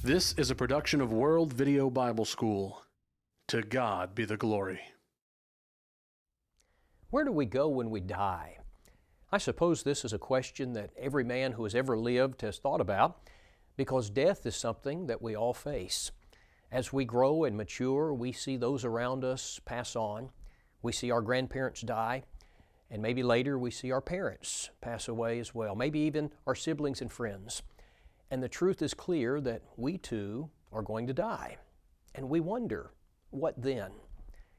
This is a production of World Video Bible School. To God be the glory. Where do we go when we die? I suppose this is a question that every man who has ever lived has thought about, because death is something that we all face. As we grow and mature, we see those around us pass on. We see our grandparents die, and maybe later we see our parents pass away as well, maybe even our siblings and friends. And the truth is clear that we too are going to die. And we wonder, what then?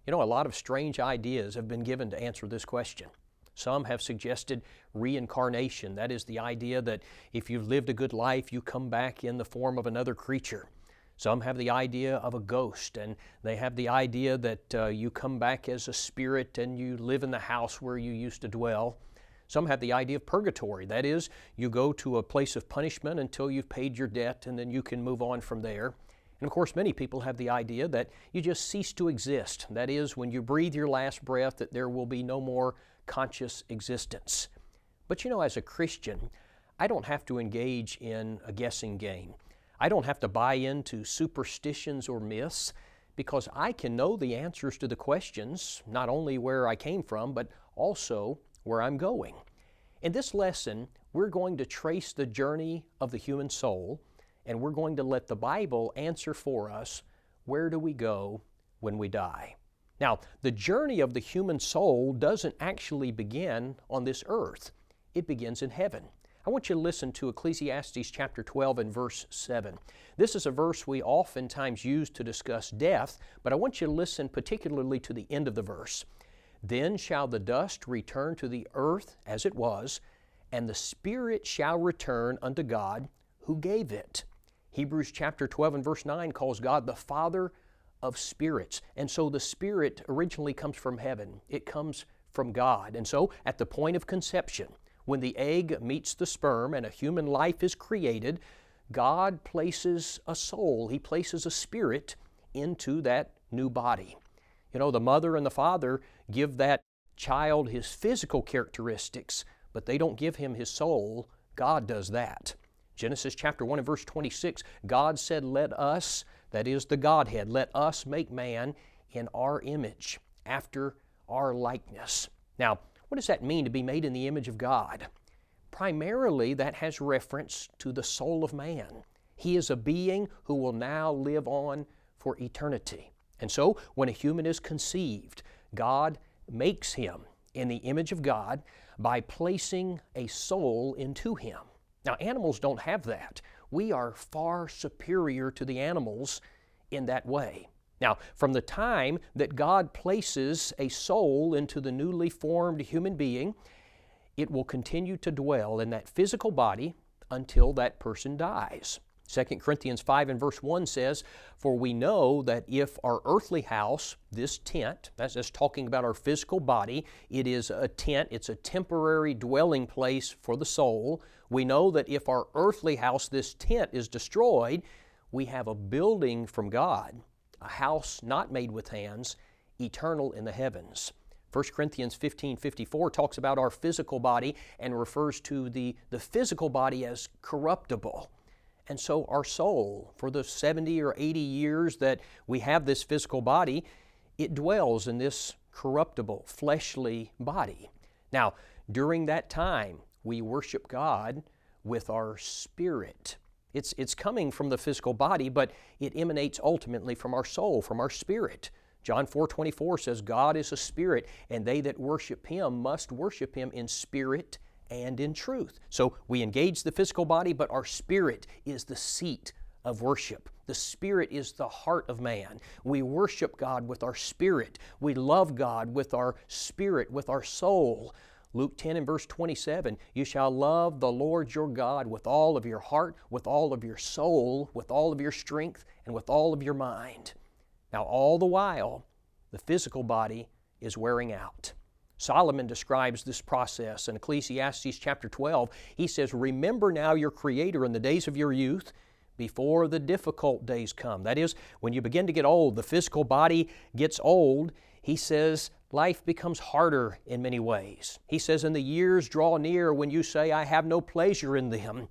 You know, a lot of strange ideas have been given to answer this question. Some have suggested reincarnation. That is the idea that if you've lived a good life, you come back in the form of another creature. Some have the idea of a ghost, and they have the idea that you come back as a spirit and you live in the house where you used to dwell. Some have the idea of purgatory. That is, you go to a place of punishment until you've paid your debt, and then you can move on from there. And of course, many people have the idea that you just cease to exist. That is, when you breathe your last breath, that there will be no more conscious existence. But you know, as a Christian, I don't have to engage in a guessing game. I don't have to buy into superstitions or myths, because I can know the answers to the questions, not only where I came from, but also where I'm going. In this lesson, we're going to trace the journey of the human soul, and we're going to let the Bible answer for us, where do we go when we die? Now, the journey of the human soul doesn't actually begin on this earth. It begins in heaven. I want you to listen to Ecclesiastes chapter 12 and verse 7. This is a verse we oftentimes use to discuss death, but I want you to listen particularly to the end of the verse. Then shall the dust return to the earth as it was, and the spirit shall return unto God who gave it. Hebrews chapter 12 and verse 9 calls God the Father of spirits. And so the spirit originally comes from heaven. It comes from God. And so at the point of conception, when the egg meets the sperm and a human life is created, God places a soul, He places a spirit into that new body. You know, the mother and the father give that child his physical characteristics, but they don't give him his soul. God does that. Genesis chapter 1 and verse 26, God said, let us, that is the Godhead, let us make man in our image, after our likeness. Now, what does that mean to be made in the image of God? Primarily, that has reference to the soul of man. He is a being who will now live on for eternity. And so, when a human is conceived, God makes him in the image of God by placing a soul into him. Now, animals don't have that. We are far superior to the animals in that way. Now, from the time that God places a soul into the newly formed human being, it will continue to dwell in that physical body until that person dies. 2 Corinthians 5 and verse 1 says, for we know that if our earthly house, this tent, that's talking about our physical body, it is a tent, it's a temporary dwelling place for the soul. We know that if our earthly house, this tent, is destroyed, we have a building from God, a house not made with hands, eternal in the heavens. 1 Corinthians 15:54 talks about our physical body and refers to the physical body as corruptible. And so our soul, for the 70 or 80 years that we have this physical body, it dwells in this corruptible, fleshly body. Now, during that time, we worship God with our spirit. It's coming from the physical body, but it emanates ultimately from our soul, from our spirit. John 4:24 says, God is a spirit, and they that worship Him must worship Him in spirit and in truth. So we engage the physical body, but our spirit is the seat of worship. The spirit is the heart of man. We worship God with our spirit. We love God with our spirit, with our soul. Luke 10 and verse 27, you shall love the Lord your God with all of your heart, with all of your soul, with all of your strength, and with all of your mind. Now, all the while, the physical body is wearing out. Solomon describes this process in Ecclesiastes chapter 12. He says, remember now your Creator in the days of your youth, before the difficult days come. That is, when you begin to get old, the physical body gets old. He says, life becomes harder in many ways. He says, and the years draw near when you say, I have no pleasure in them.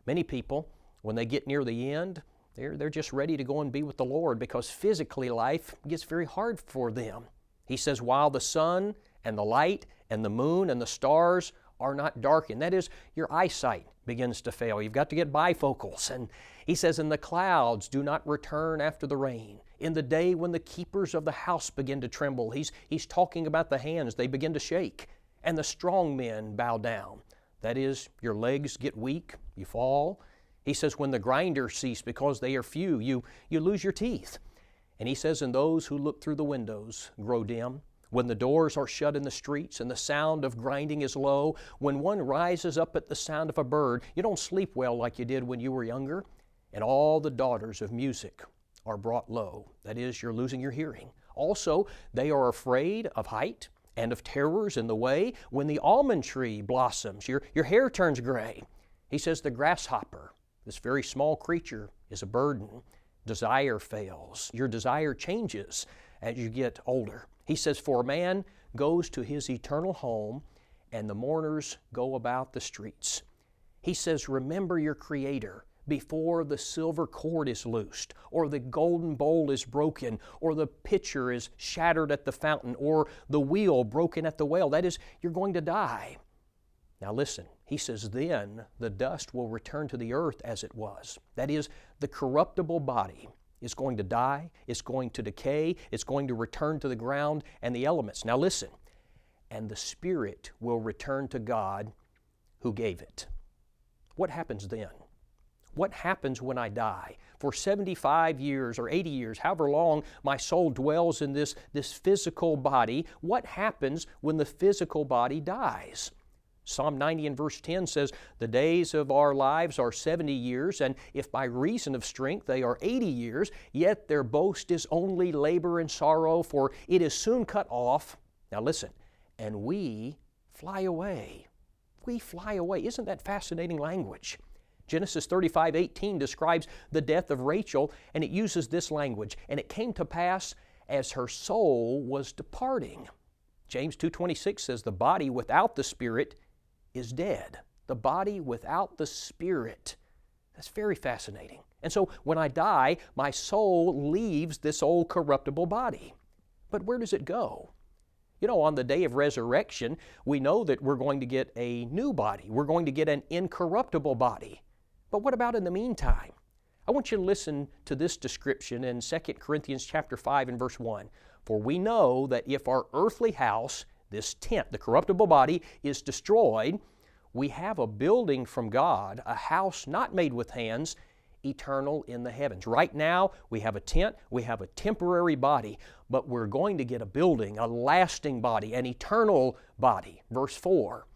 Many people, when they get near the end, They're just ready to go and be with the Lord because physically life gets very hard for them. He says, while the sun and the light and the moon and the stars are not darkened. That is, your eyesight begins to fail. You've got to get bifocals. And he says, and the clouds do not return after the rain. In the day when the keepers of the house begin to tremble. He's talking about the hands. They begin to shake. And the strong men bow down. That is, your legs get weak. You fall. He says, when the grinders cease because they are few, you lose your teeth. And he says, and those who look through the windows grow dim. When the doors are shut in the streets and the sound of grinding is low, when one rises up at the sound of a bird, you don't sleep well like you did when you were younger. And all the daughters of music are brought low. That is, you're losing your hearing. Also, they are afraid of height and of terrors in the way. When the almond tree blossoms, your hair turns gray. He says, the grasshopper, this very small creature, is a burden. Desire fails. Your desire changes as you get older. He says, for a man goes to his eternal home, and the mourners go about the streets. He says, remember your Creator before the silver cord is loosed, or the golden bowl is broken, or the pitcher is shattered at the fountain, or the wheel broken at the well. That is, you're going to die. Now listen, he says, then the dust will return to the earth as it was. That is, the corruptible body is going to die, it's going to decay, it's going to return to the ground and the elements. Now listen, and the spirit will return to God who gave it. What happens then? What happens when I die? For 75 years or 80 years, however long my soul dwells in this physical body, what happens when the physical body dies? Psalm 90 and verse 10 says, the days of our lives are 70 years, and if by reason of strength they are 80 years, yet their boast is only labor and sorrow, for it is soon cut off. Now listen, and we fly away. We fly away. Isn't that fascinating language? Genesis 35:18 describes the death of Rachel, and it uses this language, and it came to pass as her soul was departing. James 2:26 says, the body without the spirit is dead. The body without the spirit. That's very fascinating. And so when I die, my soul leaves this old corruptible body. But where does it go? You know, on the day of resurrection, we know that we're going to get a new body. We're going to get an incorruptible body. But what about in the meantime? I want you to listen to this description in 2 Corinthians chapter 5 and verse 1. For we know that if our earthly house, this tent, the corruptible body, is destroyed, we have a building from God, a house not made with hands, eternal in the heavens. Right now, we have a tent, we have a temporary body, but we're going to get a building, a lasting body, an eternal body. Verse 4,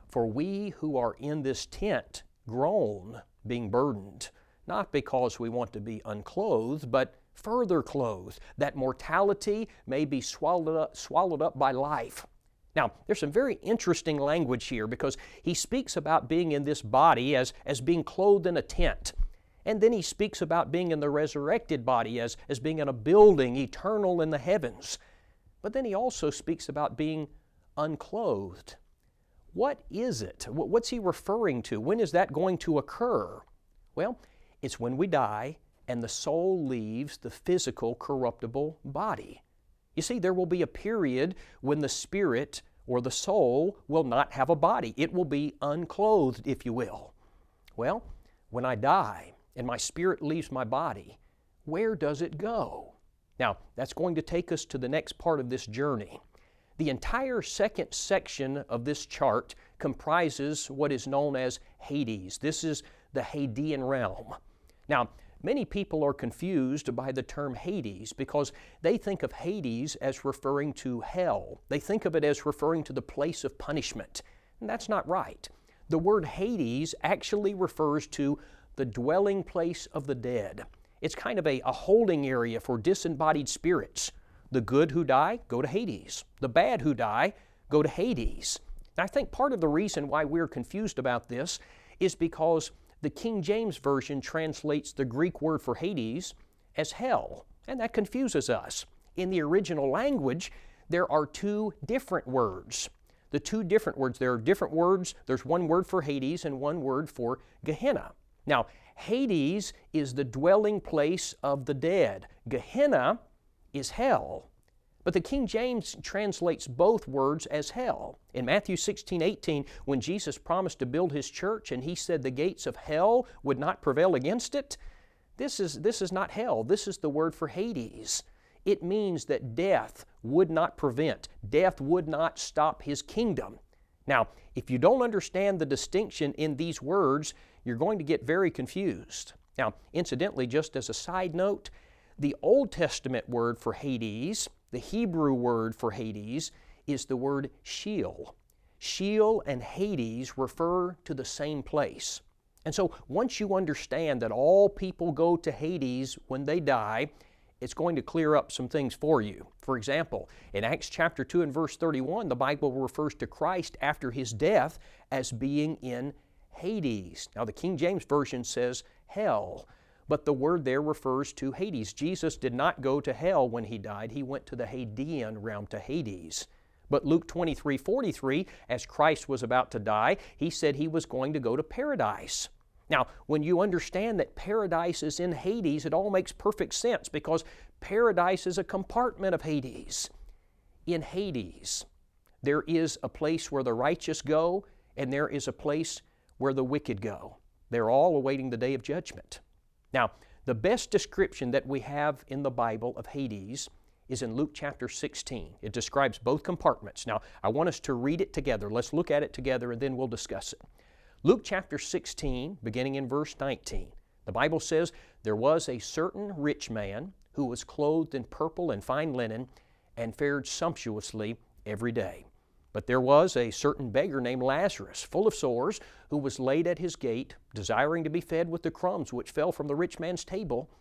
for we who are in this tent groan, being burdened, not because we want to be unclothed, but further clothed, that mortality may be swallowed up by life. Now, there's some very interesting language here because he speaks about being in this body as being clothed in a tent. And then he speaks about being in the resurrected body as being in a building eternal in the heavens. But then he also speaks about being unclothed. What is it? What's he referring to? When is that going to occur? Well, it's when we die and the soul leaves the physical corruptible body. You see, there will be a period when the spirit or the soul will not have a body. It will be unclothed, if you will. Well, when I die and my spirit leaves my body, where does it go? Now, that's going to take us to the next part of this journey. The entire second section of this chart comprises what is known as Hades. This is the Hadean realm. Now, many people are confused by the term Hades because they think of Hades as referring to hell. They think of it as referring to the place of punishment. And that's not right. The word Hades actually refers to the dwelling place of the dead. It's kind of a holding area for disembodied spirits. The good who die go to Hades. The bad who die go to Hades. And I think part of the reason why we're confused about this is because the King James Version translates the Greek word for Hades as hell, and that confuses us. In the original language, there are two different words. There are different words. There's one word for Hades and one word for Gehenna. Now, Hades is the dwelling place of the dead. Gehenna is hell. But the King James translates both words as hell. In Matthew 16:18, when Jesus promised to build His church and He said the gates of hell would not prevail against it, this is not hell. This is the word for Hades. It means that death would not prevent, death would not stop His kingdom. Now, if you don't understand the distinction in these words, you're going to get very confused. Now, incidentally, just as a side note, the Old Testament word for Hades, the Hebrew word for Hades, is the word Sheol. Sheol and Hades refer to the same place. And so once you understand that all people go to Hades when they die, it's going to clear up some things for you. For example, in Acts chapter 2 and verse 31, the Bible refers to Christ after His death as being in Hades. Now the King James Version says hell, but the word there refers to Hades. Jesus did not go to hell when He died. He went to the Hadean realm, to Hades. But Luke 23:43, as Christ was about to die, He said He was going to go to paradise. Now, when you understand that paradise is in Hades, it all makes perfect sense because paradise is a compartment of Hades. In Hades, there is a place where the righteous go, and there is a place where the wicked go. They're all awaiting the day of judgment. Now, the best description that we have in the Bible of Hades is in Luke chapter 16. It describes both compartments. Now, I want us to read it together. Let's look at it together and then we'll discuss it. Luke chapter 16, beginning in verse 19. The Bible says, "There was a certain rich man who was clothed in purple and fine linen and fared sumptuously every day. But there was a certain beggar named Lazarus, full of sores, who was laid at his gate, desiring to be fed with the crumbs which fell from the rich man's table.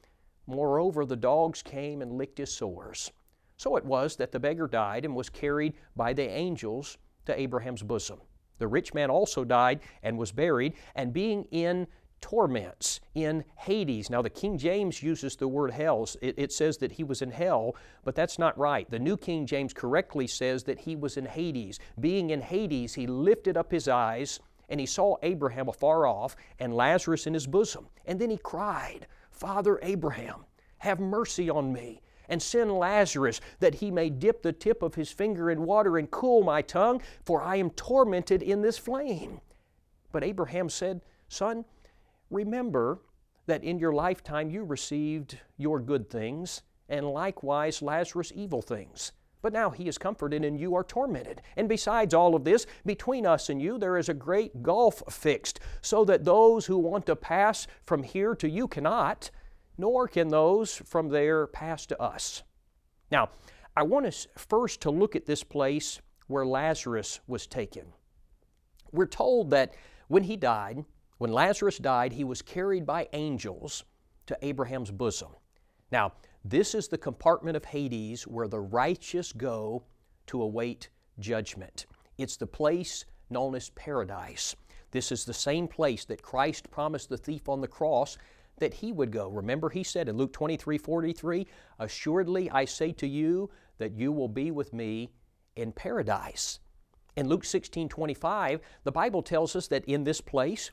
Moreover, the dogs came and licked his sores. So it was that the beggar died and was carried by the angels to Abraham's bosom. The rich man also died and was buried, and being in torments in Hades." Now the King James uses the word hell. It says that he was in hell, but that's not right. The New King James correctly says that he was in Hades. Being in Hades, he lifted up his eyes, and he saw Abraham afar off and Lazarus in his bosom. And then he cried, "Father Abraham, have mercy on me, and send Lazarus that he may dip the tip of his finger in water and cool my tongue, for I am tormented in this flame." But Abraham said, "Son, remember that in your lifetime you received your good things, and likewise Lazarus evil things. But now he is comforted and you are tormented. And besides all of this, between us and you there is a great gulf fixed, so that those who want to pass from here to you cannot, nor can those from there pass to us." Now, I want us first to look at this place where Lazarus was taken. We're told that when Lazarus died, he was carried by angels to Abraham's bosom. Now, this is the compartment of Hades where the righteous go to await judgment. It's the place known as paradise. This is the same place that Christ promised the thief on the cross that he would go. Remember, he said in Luke 23:43, "Assuredly I say to you that you will be with me in paradise." In Luke 16:25, the Bible tells us that in this place,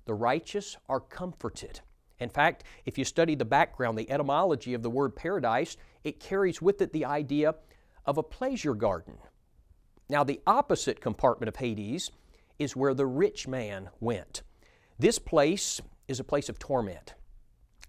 the righteous are comforted. In fact, if you study the background, the etymology of the word paradise, it carries with it the idea of a pleasure garden. Now, the opposite compartment of Hades is where the rich man went. This place is a place of torment.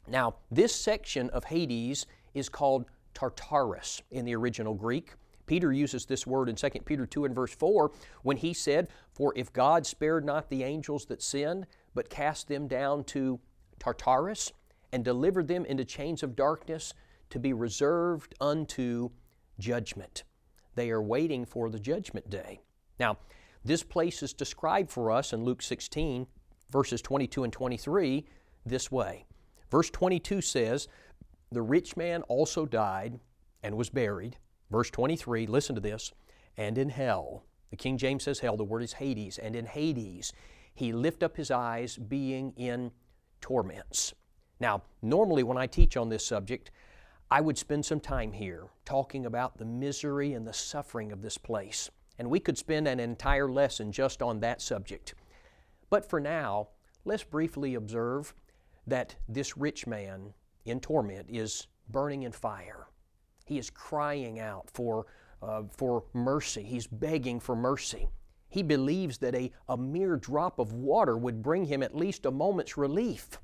Now, this section of Hades is called Tartarus in the original Greek. Peter uses this word in 2 Peter 2 and verse 4 when he said, "For if God spared not the angels that sinned, but cast them down to Tartarus and delivered them into chains of darkness to be reserved unto judgment." They are waiting for the judgment day. Now, this place is described for us in Luke 16, verses 22 and 23 this way. Verse 22 says, "The rich man also died and was buried." Verse 23, listen to this, "And in hell," the King James says hell, the word is Hades, "and in Hades he lift up his eyes, being in torments." Now, normally when I teach on this subject, I would spend some time here talking about the misery and the suffering of this place. And we could spend an entire lesson just on that subject. But for now, let's briefly observe that this rich man in torment is burning in fire. He is crying out for mercy. He's begging for mercy. He believes that a mere drop of water would bring him at least a moment's relief.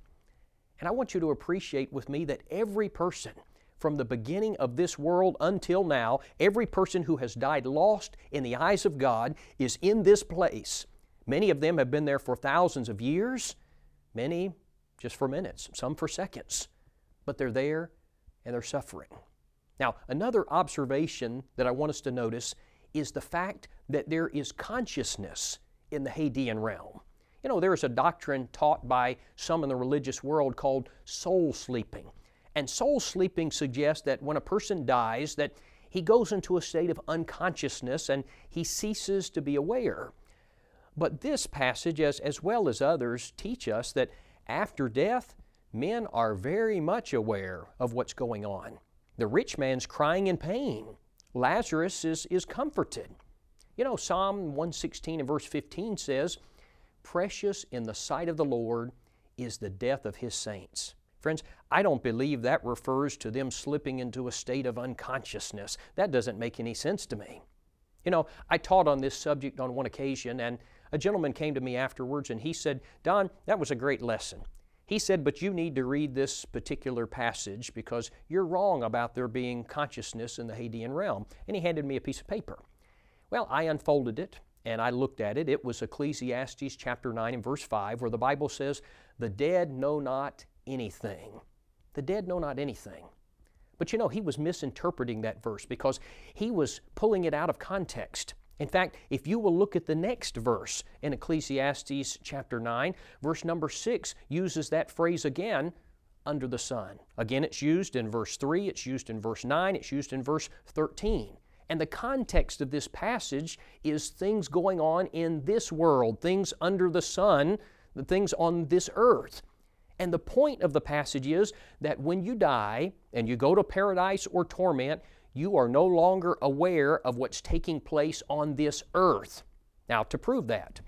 And I want you to appreciate with me that every person from the beginning of this world until now, every person who has died lost in the eyes of God is in this place. Many of them have been there for thousands of years, many just for minutes, some for seconds. But they're there and they're suffering. Now, another observation that I want us to notice is the fact that there is consciousness in the Hadean realm. You know, there is a doctrine taught by some in the religious world called soul sleeping. And soul sleeping suggests that when a person dies, that he goes into a state of unconsciousness and he ceases to be aware. But this passage, as well as others, teach us that after death, men are very much aware of what's going on. The rich man's crying in pain. Lazarus is comforted. You know, Psalm 116 and verse 15 says, "Precious in the sight of the Lord is the death of His saints." Friends, I don't believe that refers to them slipping into a state of unconsciousness. That doesn't make any sense to me. You know, I taught on this subject on one occasion, and a gentleman came to me afterwards and he said, "Don, that was a great lesson." He said, "But you need to read this particular passage because you're wrong about there being consciousness in the Hadean realm." And he handed me a piece of paper. Well, I unfolded it and I looked at it. It was Ecclesiastes chapter 9 and verse 5, where the Bible says, "The dead know not anything." The dead know not anything. But you know, he was misinterpreting that verse because he was pulling it out of context. In fact, if you will look at the next verse in Ecclesiastes chapter 9, verse number 6 uses that phrase again, "under the sun." Again, it's used in verse 3, it's used in verse 9, it's used in verse 13. And the context of this passage is things going on in this world, things under the sun, the things on this earth. And the point of the passage is that when you die and you go to paradise or torment, you are no longer aware of what's taking place on this earth. Now, to prove that,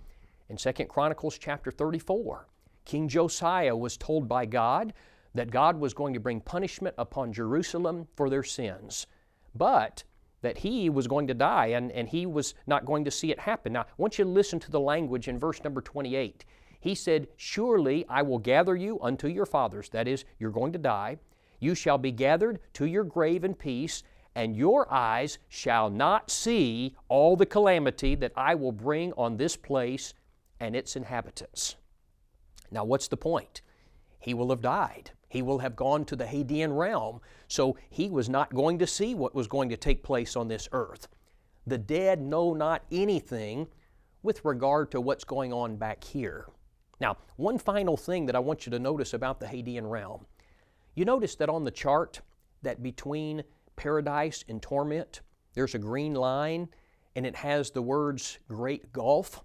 in 2 Chronicles chapter 34, King Josiah was told by God that God was going to bring punishment upon Jerusalem for their sins, but that he was going to die and he was not going to see it happen. Now, I want you to listen to the language in verse number 28. He said, "Surely I will gather you unto your fathers." That is, you're going to die. "You shall be gathered to your grave in peace, and your eyes shall not see all the calamity that I will bring on this place and its inhabitants." Now, what's the point? He will have died. He will have gone to the Hadean realm, so he was not going to see what was going to take place on this earth. The dead know not anything with regard to what's going on back here. Now, one final thing that I want you to notice about the Hadean realm. You notice that on the chart that between paradise and torment, there's a green line and it has the words great gulf.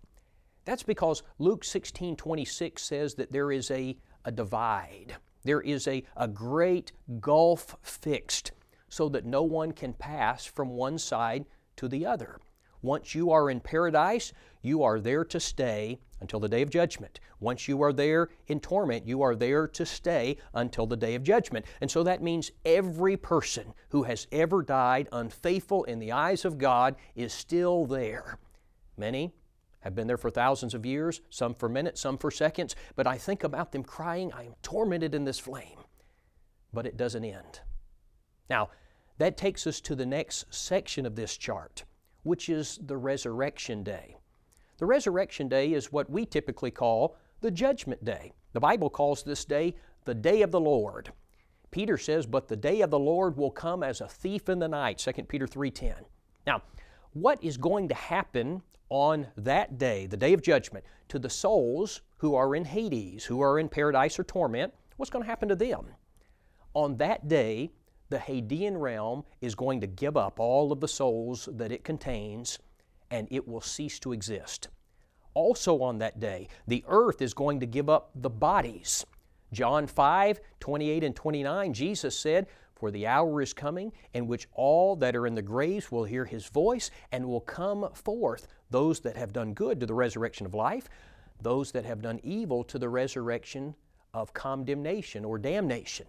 That's because Luke 16:26 says that there is a divide. There is a great gulf fixed so that no one can pass from one side to the other. Once you are in paradise, you are there to stay until the day of judgment. Once you are there in torment, you are there to stay until the day of judgment. And so that means every person who has ever died unfaithful in the eyes of God is still there. Many have been there for thousands of years, some for minutes, some for seconds, but I think about them crying, "I am tormented in this flame." But it doesn't end. Now, that takes us to the next section of this chart, which is the resurrection day. The resurrection day is what we typically call the judgment day. The Bible calls this day the day of the Lord. Peter says, "But the day of the Lord will come as a thief in the night," 2 Peter 3:10. Now, what is going to happen on that day, the day of judgment, to the souls who are in Hades, who are in paradise or torment? What's going to happen to them? On that day, the Hadean realm is going to give up all of the souls that it contains, and it will cease to exist. Also on that day, the earth is going to give up the bodies. John 5:28 and 29, Jesus said, "For the hour is coming in which all that are in the graves will hear His voice and will come forth, those that have done good to the resurrection of life, those that have done evil to the resurrection of condemnation or damnation.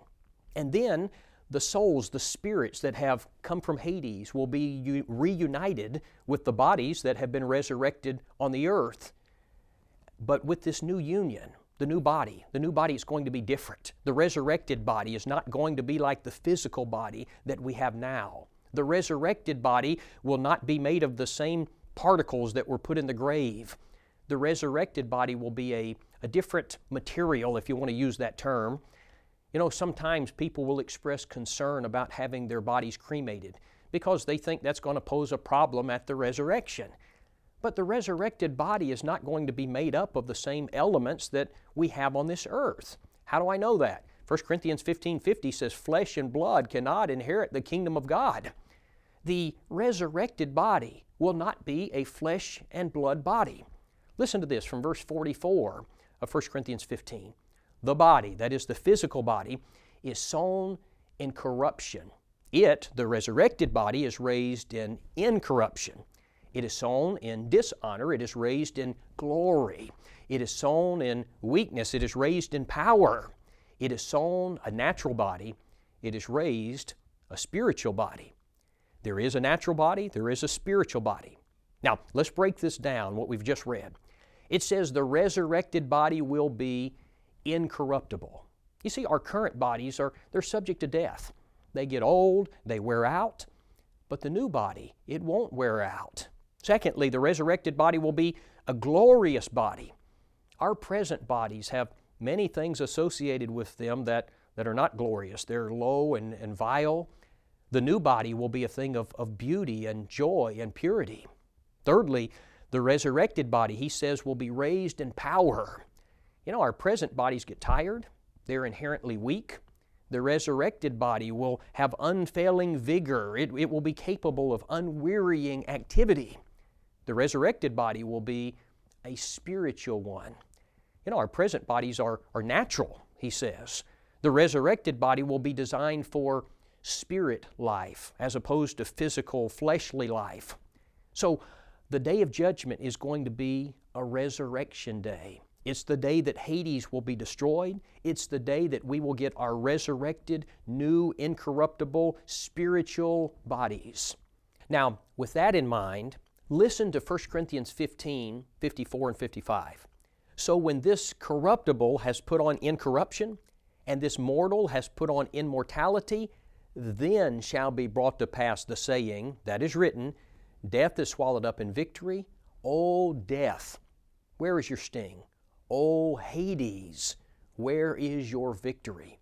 And then the souls, the spirits that have come from Hades will be reunited with the bodies that have been resurrected on the earth. But with this new union, the new body is going to be different. The resurrected body is not going to be like the physical body that we have now. The resurrected body will not be made of the same particles that were put in the grave. The resurrected body will be a different material, if you want to use that term. You know, sometimes people will express concern about having their bodies cremated because they think that's going to pose a problem at the resurrection. But the resurrected body is not going to be made up of the same elements that we have on this earth. How do I know that? 1 Corinthians 15:50 says, "Flesh and blood cannot inherit the kingdom of God." The resurrected body will not be a flesh and blood body. Listen to this from verse 44 of 1 Corinthians 15. The body, that is the physical body, is sown in corruption. It, the resurrected body, is raised in incorruption. It is sown in dishonor. It is raised in glory. It is sown in weakness. It is raised in power. It is sown a natural body. It is raised a spiritual body. There is a natural body. There is a spiritual body. Now, let's break this down, what we've just read. It says the resurrected body will be incorruptible. You see, our current bodies they're subject to death. They get old, they wear out, but the new body, it won't wear out. Secondly, the resurrected body will be a glorious body. Our present bodies have many things associated with them that are not glorious. They're low and vile. The new body will be a thing of beauty and joy and purity. Thirdly, the resurrected body, he says, will be raised in power. You know, our present bodies get tired. They're inherently weak. The resurrected body will have unfailing vigor. It will be capable of unwearying activity. The resurrected body will be a spiritual one. You know, our present bodies are natural, he says. The resurrected body will be designed for spirit life as opposed to physical, fleshly life. So the day of judgment is going to be a resurrection day. It's the day that Hades will be destroyed. It's the day that we will get our resurrected, new, incorruptible, spiritual bodies. Now, with that in mind, listen to 1 Corinthians 15, 54 and 55. So when this corruptible has put on incorruption, and this mortal has put on immortality, then shall be brought to pass the saying that is written, Death is swallowed up in victory. O death, where is your sting? O Hades, where is your victory?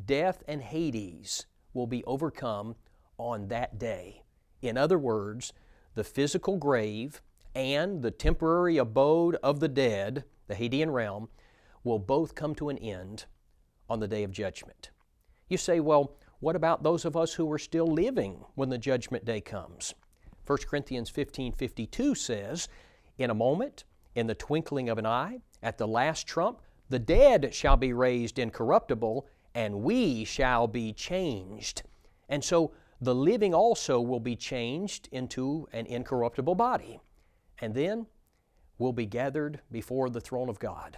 Death and Hades will be overcome on that day. In other words, the physical grave and the temporary abode of the dead, the Hadean realm, will both come to an end on the day of judgment. You say, well, what about those of us who are still living when the judgment day comes? 1 Corinthians 15:52 says, In a moment, in the twinkling of an eye, at the last trump, the dead shall be raised incorruptible, and we shall be changed. And so the living also will be changed into an incorruptible body, and then will be gathered before the throne of God.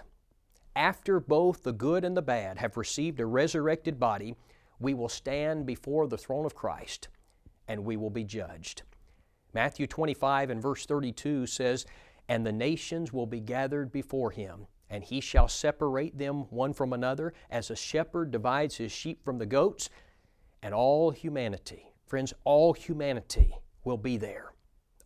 After both the good and the bad have received a resurrected body, we will stand before the throne of Christ, and we will be judged. Matthew 25 and verse 32 says, And the nations will be gathered before Him, and He shall separate them one from another, as a shepherd divides his sheep from the goats. And all humanity, friends, all humanity will be there.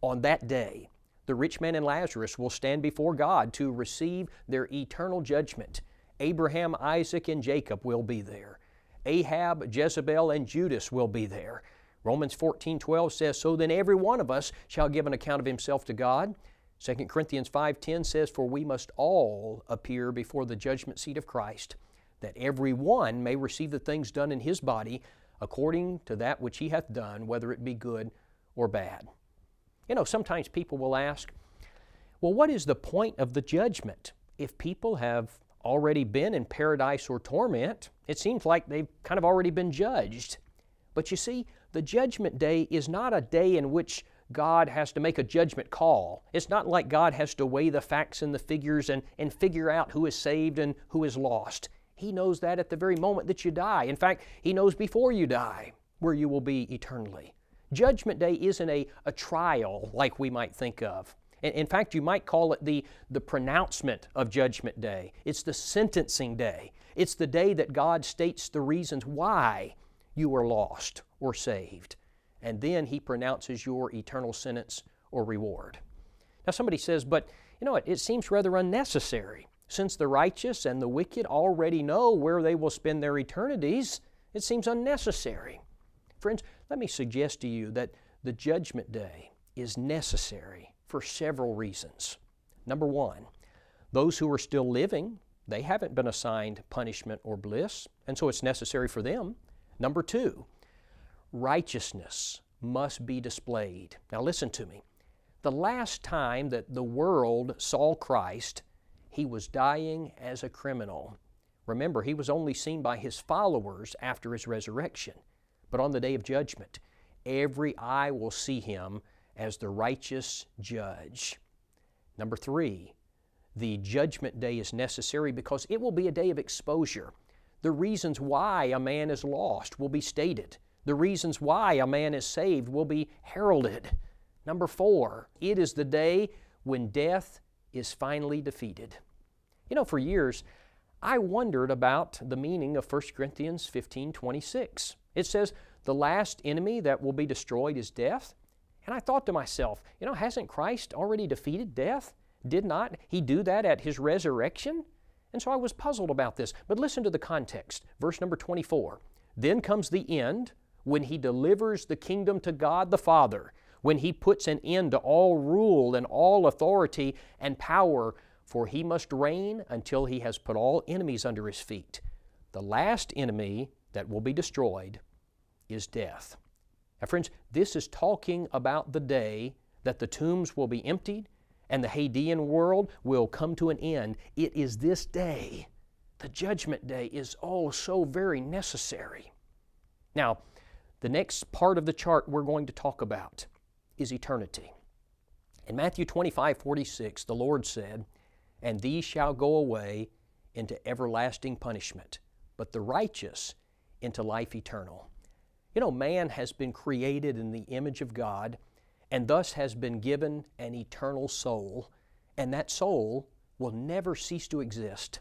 On that day, the rich man and Lazarus will stand before God to receive their eternal judgment. Abraham, Isaac, and Jacob will be there. Ahab, Jezebel, and Judas will be there. Romans 14:12 says, So then every one of us shall give an account of himself to God. 2 Corinthians 5:10 says, For we must all appear before the judgment seat of Christ, that every one may receive the things done in his body according to that which he hath done, whether it be good or bad. You know, sometimes people will ask, well, what is the point of the judgment? If people have already been in paradise or torment, it seems like they've kind of already been judged. But you see, the judgment day is not a day in which God has to make a judgment call. It's not like God has to weigh the facts and the figures and figure out who is saved and who is lost. He knows that at the very moment that you die. In fact, He knows before you die where you will be eternally. Judgment Day isn't a trial like we might think of. In fact, you might call it the pronouncement of Judgment Day. It's the sentencing day. It's the day that God states the reasons why you were lost or saved. And then He pronounces your eternal sentence or reward. Now somebody says, but you know what, it seems rather unnecessary. Since the righteous and the wicked already know where they will spend their eternities, it seems unnecessary. Friends, let me suggest to you that the Judgment Day is necessary for several reasons. Number one, those who are still living, they haven't been assigned punishment or bliss, and so it's necessary for them. Number two, righteousness must be displayed. Now listen to me. The last time that the world saw Christ, He was dying as a criminal. Remember, He was only seen by His followers after His resurrection. But on the day of judgment, every eye will see Him as the righteous judge. Number three, the Judgment Day is necessary because it will be a day of exposure. The reasons why a man is lost will be stated. The reasons why a man is saved will be heralded. Number four, it is the day when death is finally defeated. You know, for years, I wondered about the meaning of 1 Corinthians 15:26. It says, the last enemy that will be destroyed is death. And I thought to myself, you know, hasn't Christ already defeated death? Did not He do that at His resurrection? And so I was puzzled about this. But listen to the context. Verse number 24. Then comes the end when He delivers the kingdom to God the Father, when He puts an end to all rule and all authority and power, for He must reign until He has put all enemies under His feet. The last enemy that will be destroyed is death. Now friends, this is talking about the day that the tombs will be emptied and the Hadean world will come to an end. It is this day. The Judgment Day is oh so very necessary. Now, the next part of the chart we're going to talk about is eternity. In Matthew 25:46, the Lord said, "And these shall go away into everlasting punishment, but the righteous into life eternal." You know, man has been created in the image of God and thus has been given an eternal soul, and that soul will never cease to exist.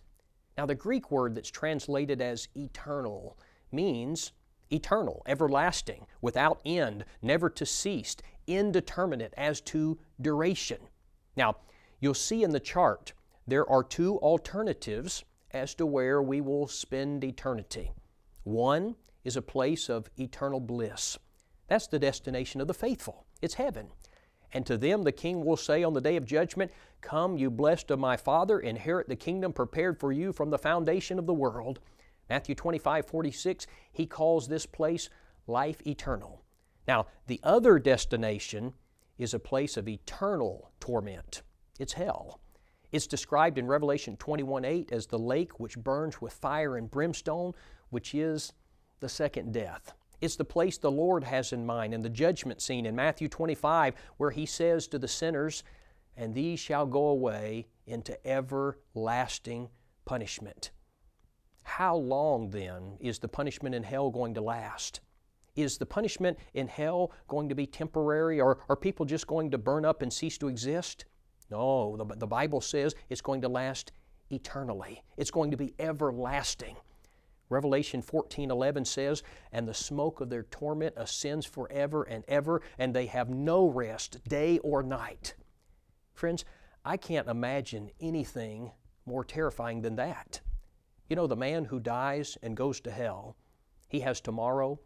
Now, the Greek word that's translated as eternal means eternal, everlasting, without end, never to cease, indeterminate as to duration. Now, you'll see in the chart there are two alternatives as to where we will spend eternity. One is a place of eternal bliss. That's the destination of the faithful. It's heaven. And to them the King will say on the day of judgment, "Come, you blessed of my Father, inherit the kingdom prepared for you from the foundation of the world." Matthew 25:46, He calls this place life eternal. Now, the other destination is a place of eternal torment. It's hell. It's described in Revelation 21:8 as the lake which burns with fire and brimstone, which is the second death. It's the place the Lord has in mind in the judgment scene in Matthew 25, where He says to the sinners, "And these shall go away into everlasting punishment." How long then is the punishment in hell going to last? Is the punishment in hell going to be temporary, or are people just going to burn up and cease to exist? No, the Bible says it's going to last eternally. It's going to be everlasting. Revelation 14:11 says, "And the smoke of their torment ascends forever and ever, and they have no rest, day or night." Friends, I can't imagine anything more terrifying than that. You know, the man who dies and goes to hell, he has tomorrow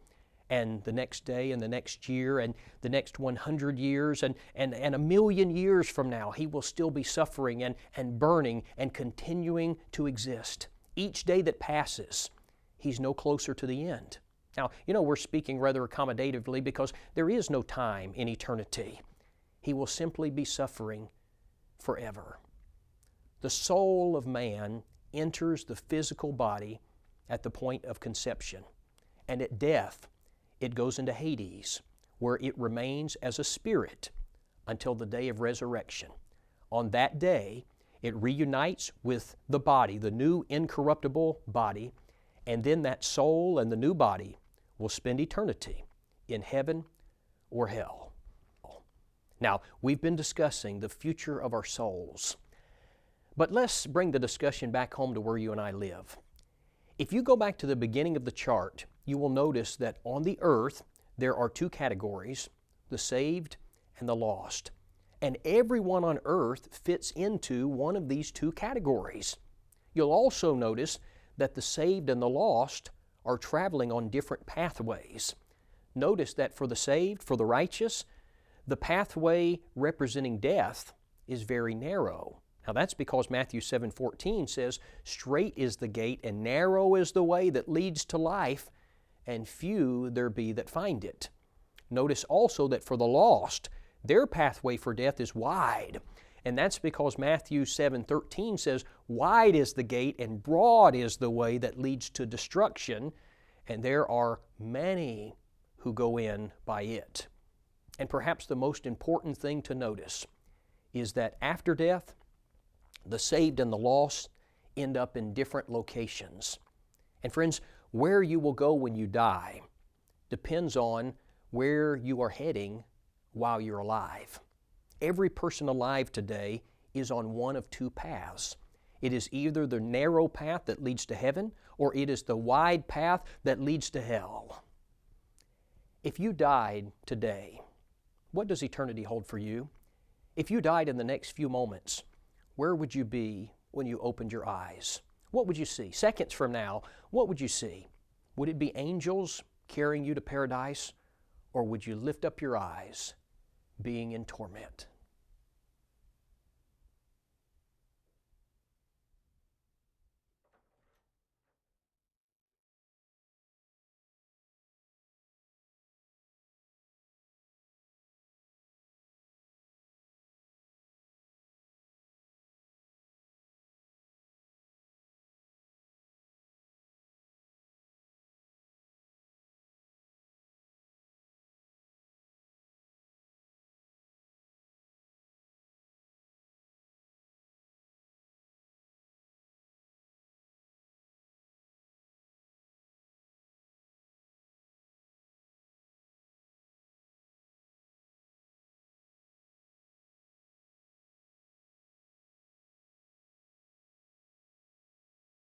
and the next day and the next year and the next 100 years and a million years from now, he will still be suffering and burning and continuing to exist. Each day that passes, he's no closer to the end. Now, you know, we're speaking rather accommodatively because there is no time in eternity. He will simply be suffering forever. The soul of man enters the physical body at the point of conception, and at death it goes into Hades, where it remains as a spirit until the day of resurrection. On that day, It reunites with the body, the new incorruptible body, and then that soul and the new body will spend eternity in heaven or hell. Now, we've been discussing the future of our souls, but let's bring the discussion back home to where you and I live. If you go back to the beginning of the chart, you will notice that on the earth there are two categories, the saved and the lost. And everyone on earth fits into one of these two categories. You'll also notice that the saved and the lost are traveling on different pathways. Notice that for the saved, for the righteous, the pathway representing death is very narrow. Now that's because Matthew 7:14 says, "Straight is the gate and narrow is the way that leads to life, and few there be that find it." Notice also that for the lost, their pathway for death is wide. And that's because Matthew 7:13 says, "Wide is the gate and broad is the way that leads to destruction, and there are many who go in by it." And perhaps the most important thing to notice is that after death, the saved and the lost end up in different locations. And friends, where you will go when you die depends on where you are heading while you're alive. Every person alive today is on one of two paths. It is either the narrow path that leads to heaven, or it is the wide path that leads to hell. If you died today, what does eternity hold for you? If you died in the next few moments, where would you be when you opened your eyes? What would you see? Seconds from now, what would you see? Would it be angels carrying you to paradise, or would you lift up your eyes being in torment?